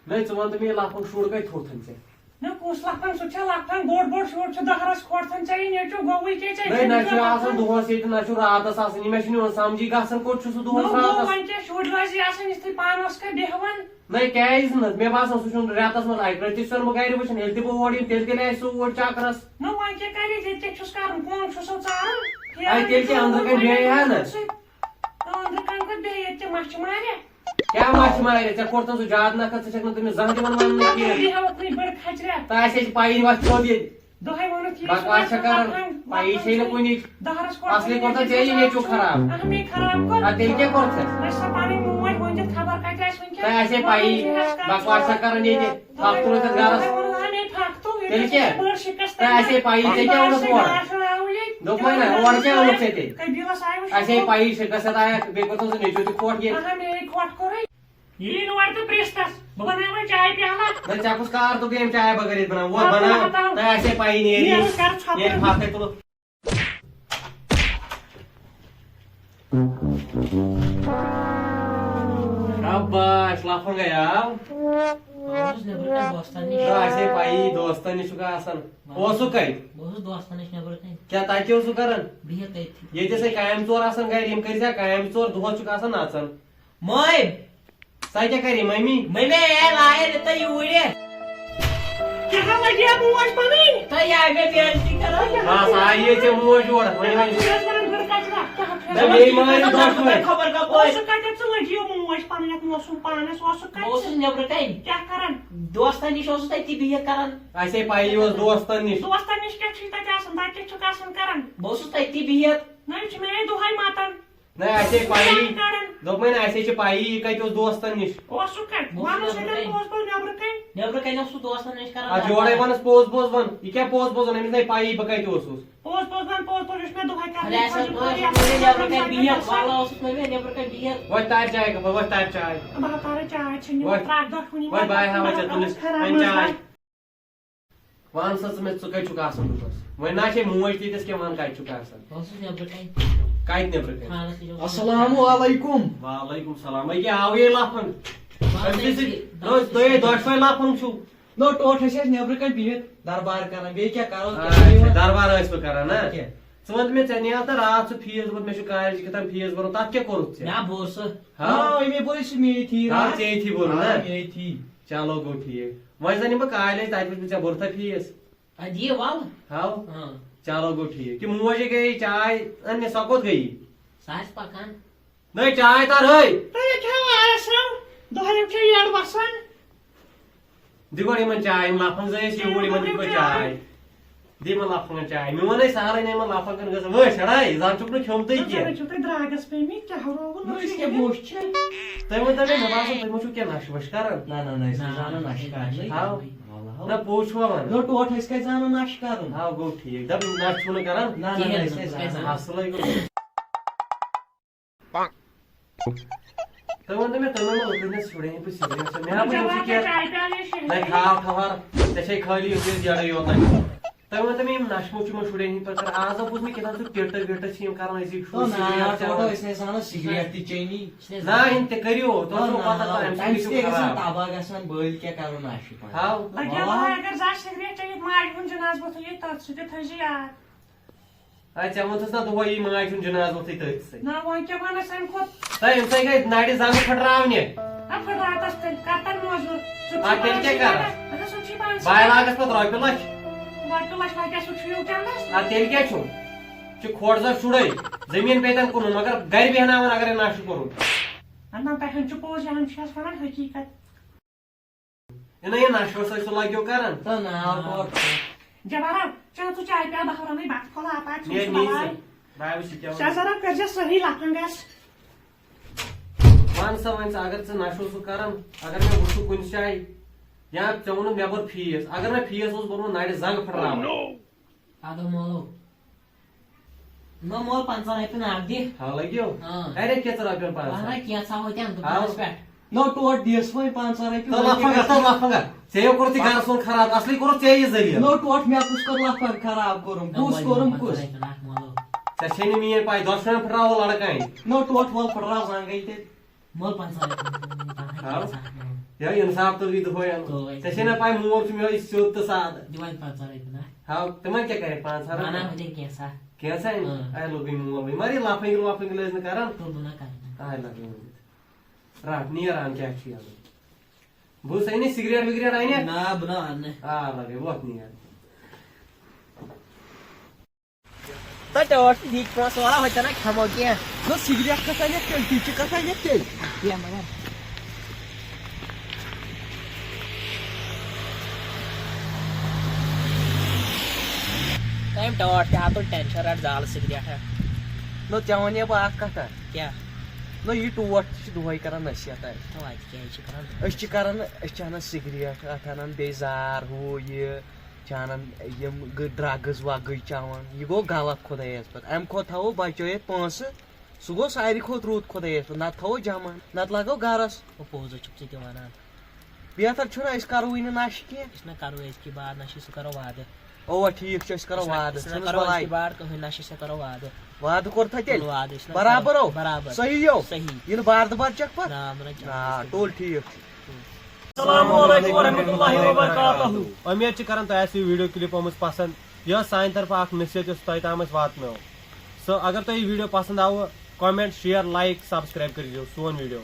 नहीं वन तो लाफन शुर कई थोथन से न कुछ लखन सु लखन बोड़ बोड़ शुर दहरस खोटन चाहिए नेचो गोवी के चाहिए नहीं ना आसन दोहस ये ना रातस आसन मे छु समझी गसन कोट छु दोहस रातस वन के शुर रोज आसन इस पानस का बेहवन नहीं कैज न मे बासन सु छु रातस म आई प्रतिशन म गाइर वचन हेल्थ बो ओडी तेल तेल सु ओड चक्रस न वन के करे जे छुस कारन कोन छु सो चारन आई तेल के अंदर के बे है ना अंदर kan को बे ये मछ मारे क्या माछ मारे ते कोर्त सु जाद ना कत छक न तुम जहद मन मन की ये हम अपनी बड़ खचरा तासे पाई वाच छोड़ी दोहाई वनो की बकवास कर पाई छे न कोनी दहरस को असली कोर्त चाहिए ने छु खराब हमें खराब कर आ तेल के कोर्त ऐसा पानी मुंह में होंगे खबर का क्या सुन के तासे पाई बकवास कर ने जे आप तो गारस तेल के तासे पाई ते क्या उलट मोड़ दो कोई ना और क्या उलट से ते ऐसे पाई से कसता है बेको तो ने जो कोट ये हमें खोट करे ये नोट तो प्रेस्टस बनावे चाय प्याला मैं चाकुस कार तो गेम चाय बगैर बना वो बना तो ऐसे पाई नहीं है ये खाते तो शाबाश लाफन गया ऐसे पाई दोस्तानी सुका आसन ओ सुकाई बहुत दोस्तानी नेबर कहीं क्या ताकि सुकरन बिहे कई थी ये जैसे कायम चोर आसन गए यम करिसा कायम चोर दोह चुका आसन नाचन मोय साई क्या करी मम्मी मैंने ये लाए रे तई उड़े क्या लगे मुंह पानी तई आए बे बेइज्जती करो हां साई ये मुंह जोड़ नहीं मेरी मां दोस्त में खबर का कोई उसका क्या चला जियो मुंह पानी एक मौसम पानी सोसु का मौसम नेबर कहीं क्या करन दोस्तानी सोसु तई बिहे करन ऐसे पाई वो दोस्तानी क्या छिता क्या संदा के छुकासन करन मौसु तई बिहे नहीं छ मैं दुहाई मातन नहीं ऐसे पाई दो महीने ऐसे च पाई कई तो दोस्तानी ओ सुकर मानो से पोस्ट पर नेबर कहीं सु दोस्तानी करन आ जोड़े बनस पोज पोज बन ये क्या पोज पोज नहीं नहीं पाई बकाई तो ओसुस पोस्ट पर इसमें दुहाई कर अरे ऐसा नेबर कहीं बिहे वाला ओसु में नेबर कहीं बिहे वो तार चाय का वो तार चाय बाहर तार चाय छनी ट्रैक दो खुनी वो बाय हवा चतुलिस चाय वन सच में चुका चुका आसन बस वो ना छे मुंह ती तस के वन काई चुका आसन ओसु नेबर कहीं काई नेबर कहीं अस्सलामु अलैकुम वालेकुम सलाम मैं क्या आवे लाफन तो ये दोस्त में लाफन छु नो टोट है नेबर का बिहेत दरबार करना बे क्या करो दरबार ऐस पे करा ना समझ में चने आता रात से फीस बत में कॉलेज के तम फीस भरो तात क्या करू छे ना बोस हां मैं बोली से मेरी थी हां यही थी बोलो ना यही थी चलो गो ठीक वैसे नहीं मैं कॉलेज ताई पे बच्चा भरता फीस आ दिए वाल हां हां चलो गो ठीक कि मुझे गई चाय अन्य सकोत गई सास पकान नहीं चाय तार है तो ये क्या आया सर दोहाई के यार बसन दिगोड़ी मन चाय लाफन जाय सी गोड़ी मन दिगो चाय दे मन लाफन चाय मी वने सारे ने मन लाफन कन गस वो छड़ाई जान चुक न खेमते की छुटे द्रागस पे मी क्या हो नो इसके बोश छे तय मन तबे न बासन तय मछु के नाश वशकार ना ना ना इसके जानो नाशकार नहीं हां ना पूछवा मन नो टोट है इसके जानो नाशकार हां गो ठीक दब नाश छुन करन ना ना ना इसके जानो असलई गो तो मैं बिजनेस छोड़े पे सीधे से मैं आप मुझे क्या नहीं खाव खबर जैसे खाली होती ज्यादा ही होता है तो मैं नाशमुच में छोड़े नहीं पर आज अब उसमें कितना तो टेटर गेटर छीम कारण ऐसी तो ना तो इसने सानो सिगरेट ती चैनी ना इनते करियो तो पता तो टाइम से गसन ताबा गसन बोल क्या करो नाशी पर हां लगे अगर जा सिगरेट चाहिए मार हुन जनाज बतो ये तात सुते थजी यार अच्छा मन तो दो ये माय छुन जनाज होते तसे ना वो क्या बना सन को तय इनसे गई नाडी जाने फटरावने अब फटात अस्ते काटन मजूर आ तेल के कर अरे सुची पांच बाय लागस पर रोय पे बात तो मसला क्या सुची हो चलस आ तेल क्या छु छु खोड़ जा छुड़ई जमीन पे तन कोनो मगर घर भी हना अगर नाश करू अन्ना पे हन पोज हम छस फरन हकीकत इन्हें नाश से तो लाग्यो करन तो ना और जबारा चल तू चाय पे बाहर नहीं बात खोला आता है ये नहीं बाय उसी क्या शाहजरा कर जा सही लाखंगस वन सवन अगर से नाशो सु करन अगर मैं बुसु कुन चाय या चवन में बर फीस अगर मैं फीस उस बरो नाइड जंग फटरा आदो मोलो नो मोल 500 है पे ना दे हां लाग्यो हां अरे केतर अपन पास हां क्या सा हो त्यां तो पास पे नो टोट दिस में 500 रुपए तो लाफंगा सेव करती गार सुन खराब असली करो चाहिए जरिया नो टोट मैं कुछ कर लाफर खराब करूं कुछ सशेनी मिये पाई 10 मिनट फटरा हो लड़का है नो टोट वाल फटरा जान गई थे मोल 500 हां یہ انصاف تو دہوے ژے چھے نا پاے مول چھُ مےٚ سیوٚد تہٕ سادٕ دِوان 500 رۄپیہِ نا ہاو تِمن کیٛاہ کرِ 500 بناو رۄپیہِ دِن کینٛژھا کینٛژھا آے لوگٕے مول مگر یہِ لفنٛگ وفنٛگ لٲج نہٕ کران تُلبہٕ نا کرنا آے لگے ؤنِتھ رٹ نیران کیٛاہ چھُ یَلہٕ بہٕ أنِتھ سِگریٹ وِگریٹ اَنہِ نا بہٕ نا اَننہٕ آ لگے وۄتھ نیر تۄہہِ ٹٲٹھ تہِ دِتۍ پونٛسہٕ وَلہ ہوٚتہِ نا کھٮ۪مو کینٛہہ نہ سِگریٹ کَتھ اَنٮ۪کھ تیٚلہِ ٹِچہِ کَتھ اَنٮ۪کھ تیٚلہِ کینٛہہ مگر تٔمۍ ٹٲٹھ تہِ ہا تُل ٹٮ۪نشن رٹ زالہٕ سِگریٹ نہ ژےٚ وَنیا بہٕ اکھ کَتھا کیٛاہ نہ یہِ ٹوٹھ تہِ چھِ دۄہے کران نصیحت اَسہِ توتہِ کیٛاہ چھِ کران أسۍ چھِ کران أسۍ چھِ اَنان سِگریٹ اَتھ اَنان بیٚیہِ زار ہُہ یہِ چھِ اَنان یِم ڈرٛگٕز وگٕز چٮ۪وان یہِ گوٚو غلط خۄدایَس پَتہٕ اَمہِ کھۄتہٕ تھاوو بچٲیِتھ پونٛسہٕ سُہ گوٚو ساروی کھۄتہٕ رُت خۄدایَس پَتہٕ نَتہٕ تھاوو جمع نَتہٕ لاگو گرس پوٚز چھُکھ ژٕ تہِ وَنان بہتر چھُنہ أسۍ کَروٕے نہٕ نشہٕ کینٛہہ أسۍ نہ کرو أزکی باد نشہٕ سُہ کرو وعدٕ اوا ٹھیٖک چھُ أسۍ کرو وعدٕ أسۍ نہ کرو أزکی باد کٕہٕنۍ نشہٕ سُہ کرو وعدٕ وعدٕ کوٚرتھا تیٚلہِ وعدٕ أسۍ نہ برابر او برابر صحیح یو صحیح یِنہٕ بار دُبار چکھ پتہٕ نام نہ آ ٹول ٹھیٖک چھُ السلام علیکم ورحمۃ اللہ وبرکاتہ امید چھِ کران تۄہہِ آسہِ یہِ ویٖڈیو کلِپ آمٕژ پسنٛد یہِ ٲس سانہِ طرفہٕ اکھ نصیحت یۄس تۄہہِ تام أسۍ واتنٲو سو اگر تۄہہِ یہِ ویٖڈیو پسنٛد آوٕ کامنٹ شیر لایک سبسکرایب کٔرزیٚو سون ویٖڈیو